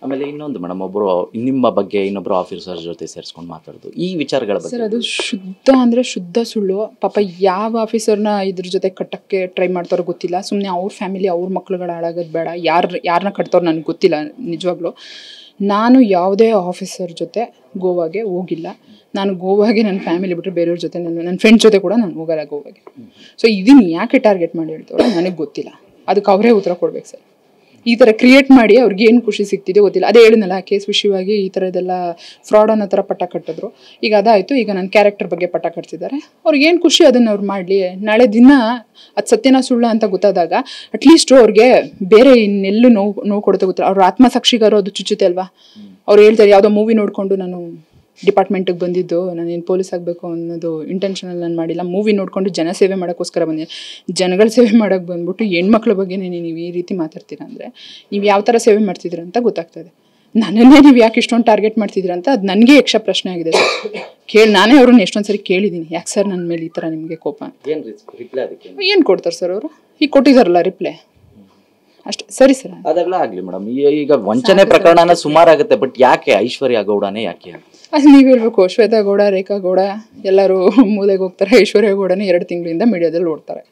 ಆಮೇಲೆ ಇನ್ನೊಂದು ಮೇಡಮ್, ಒಬ್ಬರು ನಿಮ್ಮ ಬಗ್ಗೆ ಇನ್ನೊಬ್ಬರು ಆಫೀಸರ್ ಜೊತೆ ಸೇರಿಸ್ಕೊಂಡು ಮಾತಾಡೋದು, ಈ ವಿಚಾರಗಳ ಬಗ್ಗೆ ಸರ್ ಅದು ಶುದ್ಧ ಅಂದರೆ ಶುದ್ಧ ಸುಳ್ಳು. ಪಾಪ ಯಾವ ಆಫೀಸರ್ನ ಇದ್ರ ಜೊತೆ ಕಟ್ಟಕ್ಕೆ ಟ್ರೈ ಮಾಡ್ತಾರೋ ಗೊತ್ತಿಲ್ಲ. ಸುಮ್ಮನೆ ಅವ್ರ ಫ್ಯಾಮಿಲಿ ಅವ್ರ ಮಕ್ಳುಗಳು ಹಾಳಾಗೋದು ಬೇಡ. ಯಾರನ್ನ ಕಟ್ತಾರೋ ನನಗೆ ಗೊತ್ತಿಲ್ಲ ನಿಜವಾಗ್ಲೂ. ನಾನು ಯಾವುದೇ ಆಫೀಸರ್ ಜೊತೆ ಗೋವಾಗೆ ಹೋಗಿಲ್ಲ. ನಾನು ಗೋವಾಗೆ ನನ್ನ ಫ್ಯಾಮಿಲಿ ಬಿಟ್ಟರೆ ಬೇರೆಯವ್ರ ಜೊತೆ ನನ್ನ ಫ್ರೆಂಡ್ಸ್ ಜೊತೆ ಕೂಡ ನಾನು ಹೋಗಲ್ಲ ಗೋವಾಗೆ. ಸೊ ಇದನ್ನು ಯಾಕೆ ಟಾರ್ಗೆಟ್ ಮಾಡಿ ಹೇಳ್ತಾರೋ ನನಗೆ ಗೊತ್ತಿಲ್ಲ. ಅದಕ್ಕೆ ಅವರೇ ಉತ್ತರ ಕೊಡ್ಬೇಕು ಸರ್. ಈ ಥರ ಕ್ರಿಯೇಟ್ ಮಾಡಿ ಅವ್ರಿಗೆ ಏನು ಖುಷಿ ಸಿಗ್ತಿದೆ ಗೊತ್ತಿಲ್ಲ. ಅದೇ ಹೇಳಿದ್ನಲ್ಲ, ಕೇಸ್ ವಿಷಯವಾಗಿ ಈ ಥರದ್ದೆಲ್ಲ ಫ್ರಾಡ್ ಅನ್ನೋ ಥರ ಪಟ್ಟ ಕಟ್ಟಿದ್ರು. ಈಗ ಅದಾಯಿತು, ಈಗ ನನ್ನ ಕ್ಯಾರೆಕ್ಟರ್ ಬಗ್ಗೆ ಪಟ್ಟ ಕಟ್ತಿದ್ದಾರೆ. ಅವ್ರಿಗೆ ಏನು ಖುಷಿ ಅದನ್ನು ಅವ್ರು ಮಾಡಲಿ. ನಾಳೆ ದಿನ ಅದು ಸತ್ಯನ ಸುಳ್ಳ ಅಂತ ಗೊತ್ತಾದಾಗ ಅಟ್ಲೀಸ್ಟು ಅವ್ರಿಗೆ ಬೇರೆ ಇನ್ನೆಲ್ಲೂ ನೋವು ಕೊಡುತ್ತೆ ಗೊತ್ತಿಲ್ಲ. ಅವ್ರ ಆತ್ಮಸಾಕ್ಷಿಗಾರು ಅದು ಚುಚ್ಚುತ್ತೆ ಅಲ್ವಾ. ಅವ್ರು ಹೇಳ್ತಾರೆ, ಯಾವುದೋ ಮೂವಿ ನೋಡಿಕೊಂಡು ನಾನು ಡಿಪಾರ್ಟ್ಮೆಂಟಿಗೆ ಬಂದಿದ್ದು, ನಾನೇನು ಪೊಲೀಸ್ ಆಗಬೇಕು ಅನ್ನೋದು ಇಂಟೆನ್ಷನಲ್ಲಿ ನಾನು ಮಾಡಿಲ್ಲ. ಮೂವಿ ನೋಡಿಕೊಂಡು ಜನ ಸೇವೆ ಮಾಡೋಕ್ಕೋಸ್ಕರ ಬಂದಿದ್ದೀನಿ. ಜನಗಳ ಸೇವೆ ಮಾಡೋಕ್ಕೆ ಬಂದ್ಬಿಟ್ಟು ಹೆಣ್ಮಕ್ಳ ಬಗ್ಗೆನೇ ನೀವು ಈ ರೀತಿ ಮಾತಾಡ್ತೀರಾ ಅಂದರೆ ನೀವು ಯಾವ ಥರ ಸೇವೆ ಮಾಡ್ತಿದ್ದೀರ ಅಂತ ಗೊತ್ತಾಗ್ತದೆ. ನನ್ನನ್ನೇ ನೀವು ಯಾಕೆ ಇಷ್ಟೊಂದು ಟಾರ್ಗೆಟ್ ಮಾಡ್ತಿದ್ದೀರಾ ಅಂತ ಅದು ನನಗೆ ಯಕ್ಷ ಪ್ರಶ್ನೆ ಆಗಿದೆ ಸರ್. ನಾನೇ ಅವ್ರನ್ನ ಎಷ್ಟೊಂದು ಸರಿ ಕೇಳಿದ್ದೀನಿ, ಯಾಕೆ ಸರ್ ನನ್ನ ಮೇಲೆ ಈ ಥರ ನಿಮಗೆ ಕೋಪ ಅಂತ. ಏನು ಕೊಡ್ತಾರೆ ಸರ್ ಅವರು? ಈಗ ಕೊಟ್ಟಿದ್ದಾರಲ್ಲ ರಿಪ್ಲೈ, ಅಷ್ಟೇ. ಸರಿ ಸರ್, ಅದೆಲ್ಲ ಆಗಲಿ ಮೇಡಮ್. ಈಗ ವಂಚನೆ ಪ್ರಕರಣನ ಸುಮಾರಾಗುತ್ತೆ, ಬಟ್ ಯಾಕೆ ಐಶ್ವರ್ಯ ಗೌಡನೇ ಯಾಕೆ? ಅದು ನೀವು ಹೇಳ್ಬೇಕು. ಶ್ವೇತಾ ಗೌಡ, ರೇಖಾ ಗೌಡ ಎಲ್ಲರೂ ಮೂಲೆಗೆ ಹೋಗ್ತಾರೆ. ಐಶ್ವರ್ಯ ಗೌಡನೇ 2 ತಿಂಗಳಿಂದ ಮೀಡಿಯಾದಲ್ಲಿ ಓಡ್ತಾರೆ.